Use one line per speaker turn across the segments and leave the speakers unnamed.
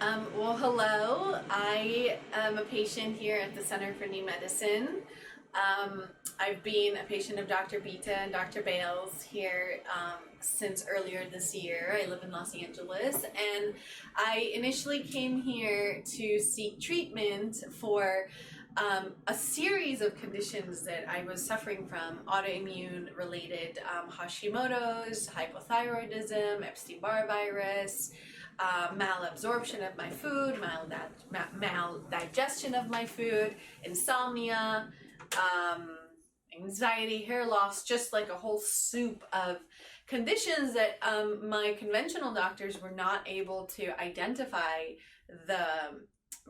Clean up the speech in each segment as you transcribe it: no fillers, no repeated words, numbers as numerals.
Well, hello. I am a patient here at the Center for New Medicine. I've been a patient of Dr. Bita and Dr. Bales here since earlier this year. I live in Los Angeles, and I initially came here to seek treatment for a series of conditions that I was suffering from: autoimmune related Hashimoto's, hypothyroidism, Epstein-Barr virus, malabsorption of my food, maldigestion of my food, insomnia, anxiety, hair loss, just like a whole soup of conditions that my conventional doctors were not able to identify the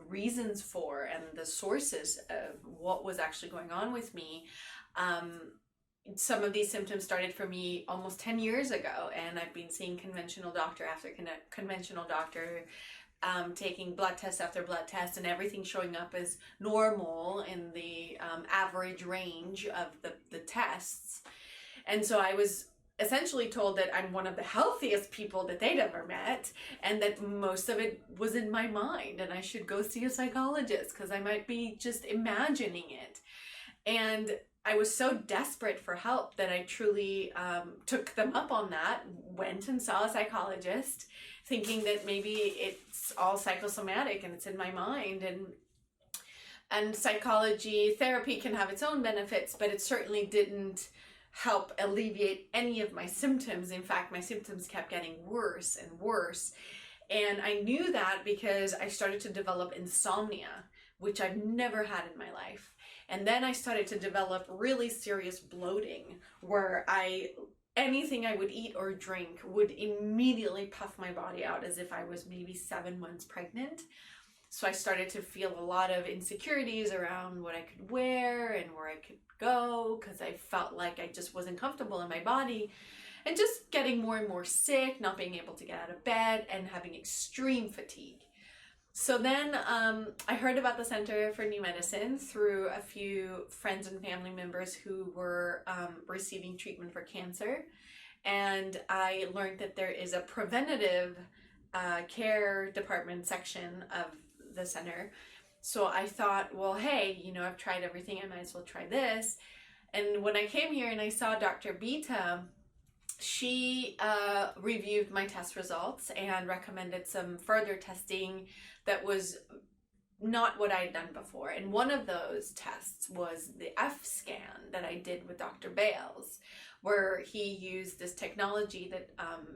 reasons for and the sources of what was actually going on with me. Some of these symptoms started for me almost 10 years ago, and I've been seeing conventional doctor after conventional doctor, taking blood test after blood test, and everything showing up as normal in the average range of the tests. And so I was essentially told that I'm one of the healthiest people that they'd ever met, and that most of it was in my mind, and I should go see a psychologist because I might be just imagining it. And I was so desperate for help that I truly took them up on that, went and saw a psychologist, thinking that maybe it's all psychosomatic and it's in my mind. And psychology therapy can have its own benefits, but it certainly didn't help alleviate any of my symptoms. In fact, my symptoms kept getting worse and worse. And I knew that because I started to develop insomnia, which I've never had in my life. And then I started to develop really serious bloating, where anything I would eat or drink would immediately puff my body out as if I was maybe 7 months pregnant. So I started to feel a lot of insecurities around what I could wear and where I could go, because I felt like I just wasn't comfortable in my body, and just getting more and more sick, not being able to get out of bed, and having extreme fatigue. So then I heard about the Center for New Medicine through a few friends and family members who were receiving treatment for cancer. And I learned that there is a preventative care department section of the center. So I thought, well, hey, I've tried everything, I might as well try this. And when I came here and I saw Dr. Bita, she reviewed my test results and recommended some further testing that was not what I had done before. And one of those tests was the F scan that I did with Dr. Bales, where he used this technology that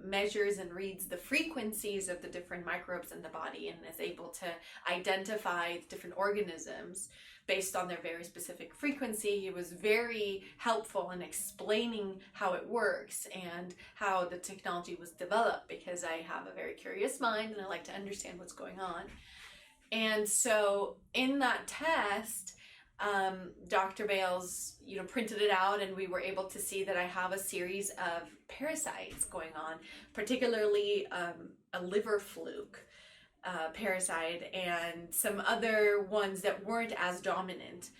measures and reads the frequencies of the different microbes in the body and is able to identify different organisms based on their very specific frequency. He was very helpful in explaining how it works and how the technology was developed, because I have a very curious mind and I like to understand what's going on. And so in that test, Dr. Bales, printed it out, and we were able to see that I have a series of parasites going on, particularly a liver fluke parasite and some other ones that weren't as dominant.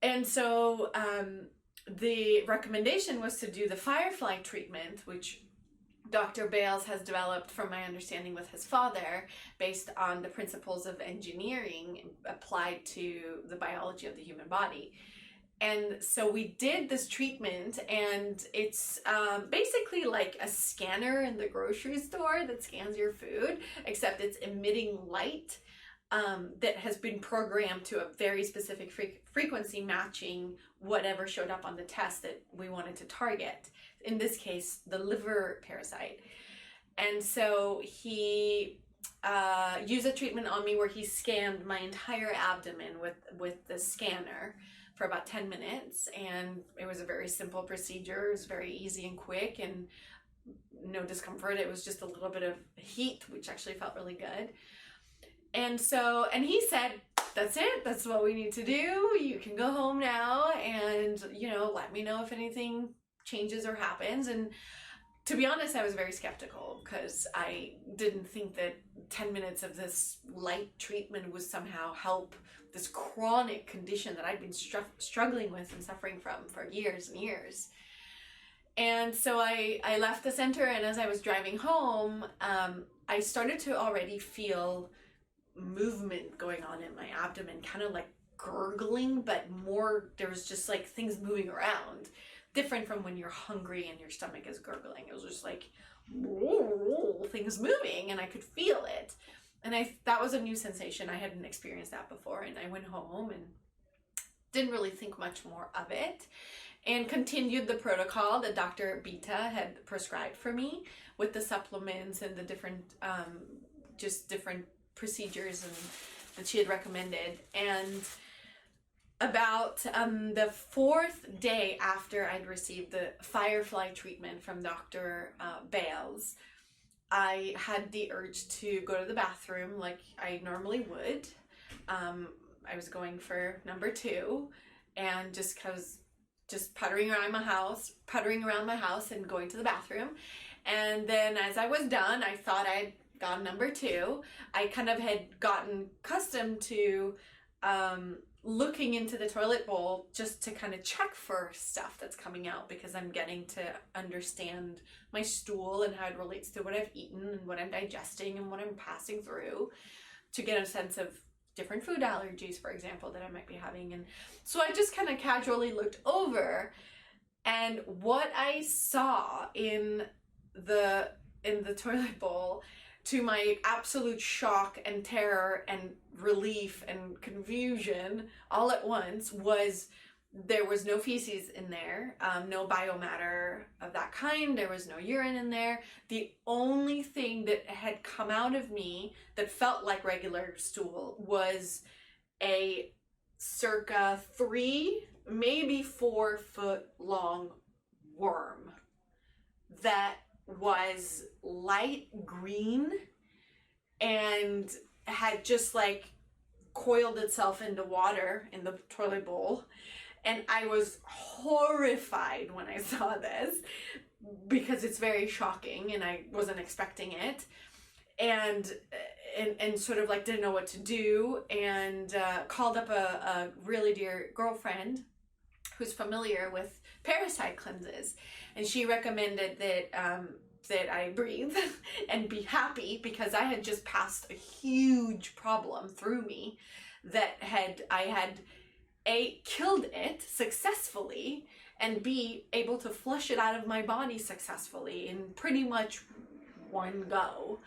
And so the recommendation was to do the Firefly treatment, which Dr. Bales has developed, from my understanding, with his father, based on the principles of engineering applied to the biology of the human body. And so we did this treatment, and it's basically like a scanner in the grocery store that scans your food, except it's emitting light that has been programmed to a very specific frequency, matching whatever showed up on the test that we wanted to target. In this case, the liver parasite. And so he used a treatment on me where he scanned my entire abdomen with the scanner for about 10 minutes, and it was a very simple procedure. It was very easy and quick, and no discomfort. It was just a little bit of heat, which actually felt really good. And he said, that's it, that's what we need to do. You can go home now, and let me know if anything changes or happens. And to be honest, I was very skeptical, because I didn't think that 10 minutes of this light treatment would somehow help this chronic condition that I'd been struggling with and suffering from for years and years. And so I left the center, and as I was driving home, I started to already feel movement going on in my abdomen, kind of like gurgling, but more, there was just like things moving around, different from when you're hungry and your stomach is gurgling. It was just like things moving, and I could feel it. And that was a new sensation. I hadn't experienced that before, and I went home and didn't really think much more of it, and continued the protocol that Dr. Beta had prescribed for me with the supplements and the different just different procedures and that she had recommended. And about the 4th day after I'd received the Firefly treatment from Dr. Bales, I had the urge to go to the bathroom like I normally would. I was going for number 2, and just puttering around my house and going to the bathroom. And then as I was done, I thought I'd gone number 2. I kind of had gotten accustomed to looking into the toilet bowl just to kind of check for stuff that's coming out, because I'm getting to understand my stool and how it relates to what I've eaten and what I'm digesting and what I'm passing through, to get a sense of different food allergies, for example, that I might be having. And so I just kind of casually looked over, and what I saw in the toilet bowl, to my absolute shock and terror and relief and confusion all at once, was there was no feces in there, no biomatter of that kind. There was no urine in there. The only thing that had come out of me that felt like regular stool was a circa 3, maybe 4 foot long worm that was light green and had just like coiled itself into water in the toilet bowl. And I was horrified when I saw this, because it's very shocking and I wasn't expecting it, and sort of like didn't know what to do, and called up a really dear girlfriend who's familiar with parasite cleanses, and she recommended that I breathe and be happy, because I had just passed a huge problem through me that I had A, killed it successfully, and B, able to flush it out of my body successfully in pretty much one go.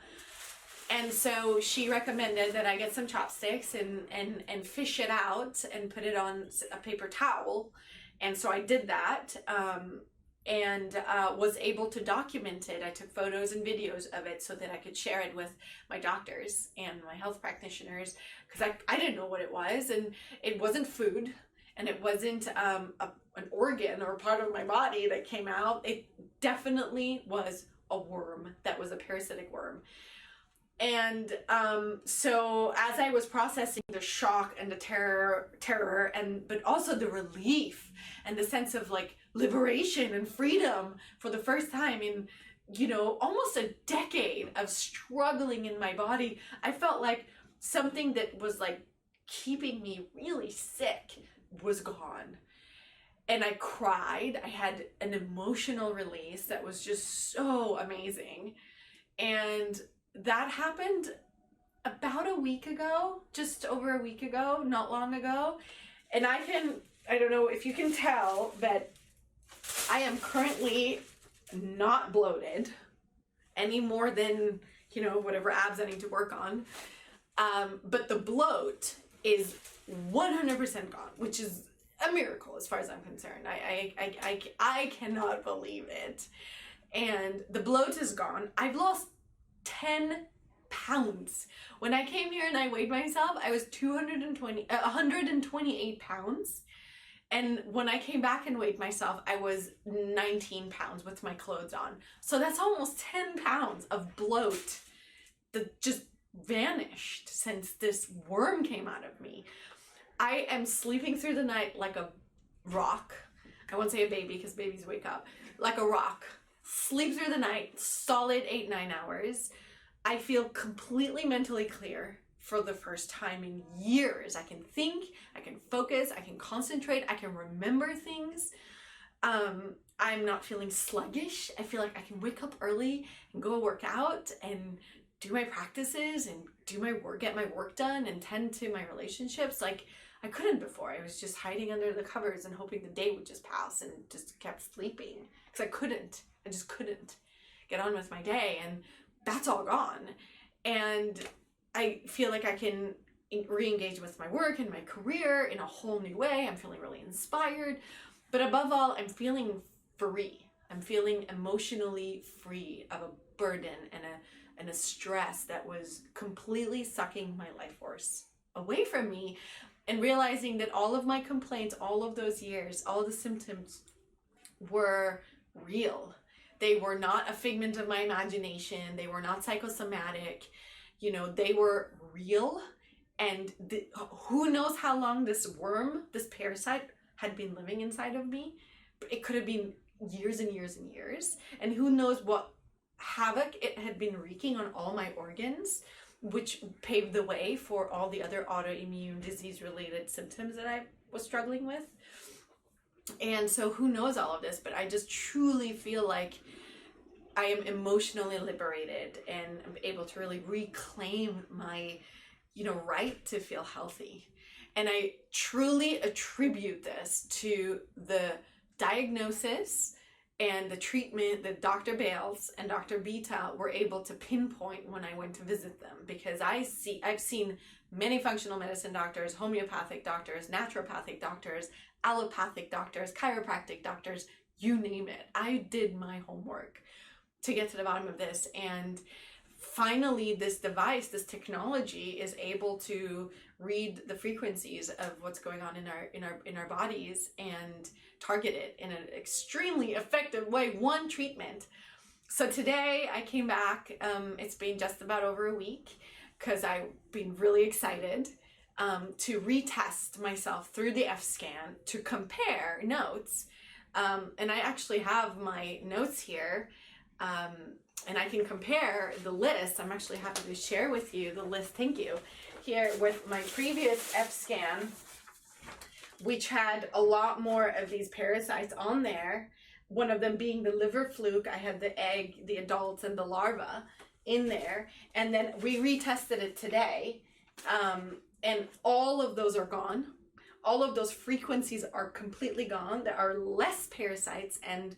And so she recommended that I get some chopsticks and fish it out and put it on a paper towel. And so I did that, and was able to document it. I took photos and videos of it so that I could share it with my doctors and my health practitioners, because I didn't know what it was, and it wasn't food, and it wasn't an organ or part of my body that came out. It definitely was a worm that was a parasitic worm. And so as I was processing the shock and the terror, but also the relief and the sense of like liberation and freedom for the first time in, almost a decade of struggling in my body, I felt like something that was like keeping me really sick was gone. And I cried. I had an emotional release that was just so amazing. And that happened about a week ago, just over a week ago, not long ago. And I don't know if you can tell, but I am currently not bloated any more than, whatever abs I need to work on. But the bloat is 100% gone, which is a miracle as far as I'm concerned. I cannot believe it. And the bloat is gone. I've lost 10 pounds. When I came here and I weighed myself, I was 128 pounds. And when I came back and weighed myself, I was 19 pounds with my clothes on. So that's almost 10 pounds of bloat that just vanished since this worm came out of me. I am sleeping through the night like a rock. I won't say a baby because babies wake up. Like a rock. Sleep through the night, solid 8-9 hours. I feel completely mentally clear for the first time in years. I can think, I can focus, I can concentrate, I can remember things. I'm not feeling sluggish. I feel like I can wake up early and go work out and do my practices and do my work, get my work done and tend to my relationships like I couldn't before. I was just hiding under the covers and hoping the day would just pass and just kept sleeping because I just couldn't get on with my day, and that's all gone. And I feel like I can re-engage with my work and my career in a whole new way. I'm feeling really inspired, but above all, I'm feeling free. I'm feeling emotionally free of a burden and a stress that was completely sucking my life force away from me, and realizing that all of my complaints, all of those years, all the symptoms were real. They were not a figment of my imagination. They were not psychosomatic. They were real. And who knows how long this worm, this parasite, had been living inside of me. It could have been years and years and years. And who knows what havoc it had been wreaking on all my organs, which paved the way for all the other autoimmune disease-related symptoms that I was struggling with. And so who knows all of this, but I just truly feel like I am emotionally liberated and I'm able to really reclaim my, right to feel healthy. And I truly attribute this to the diagnosis and the treatment that Dr. Bales and Dr. Bita were able to pinpoint when I went to visit them, because I've seen many functional medicine doctors, homeopathic doctors, naturopathic doctors, allopathic doctors, chiropractic doctors, you name it. I did my homework to get to the bottom of this, and finally this device, this technology, is able to read the frequencies of what's going on in our bodies and target it in an extremely effective way. One treatment. So today I came back, it's been just about over a week, because I've been really excited to retest myself through the F-scan to compare notes. And I actually have my notes here, and I can compare the list. I'm actually happy to share with you the list, thank you, here with my previous F-scan, which had a lot more of these parasites on there. One of them being the liver fluke. I had the egg, the adults, and the larva in there. And then we retested it today, and all of those are gone. All of those frequencies are completely gone. There are less parasites and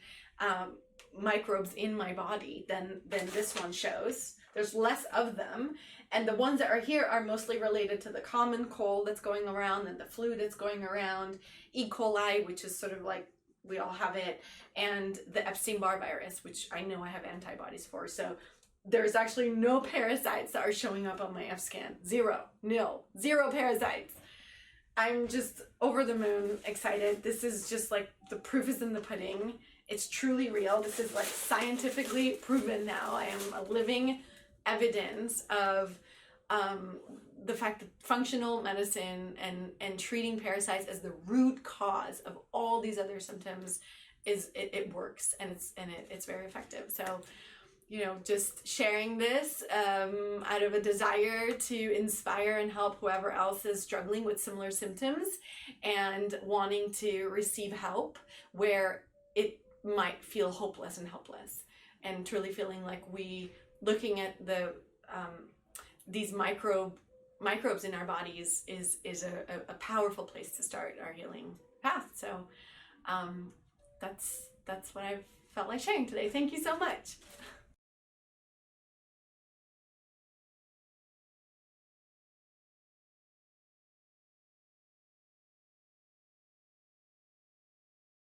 microbes in my body than this one shows. There's less of them. And the ones that are here are mostly related to the common cold that's going around and the flu that's going around, E. coli, which is sort of like we all have it, and the Epstein-Barr virus, which I know I have antibodies for. So there's actually no parasites that are showing up on my F-scan. Zero parasites. I'm just over the moon excited. This is just like the proof is in the pudding. It's truly real. This is like scientifically proven now. I am a living evidence of the fact that functional medicine and treating parasites as the root cause of all these other symptoms it works, and it's very effective. So, just sharing this out of a desire to inspire and help whoever else is struggling with similar symptoms and wanting to receive help where it might feel hopeless and helpless, and truly feeling like looking at the these microbes in our bodies is a powerful place to start our healing path. So that's what I felt like sharing today. Thank you so much.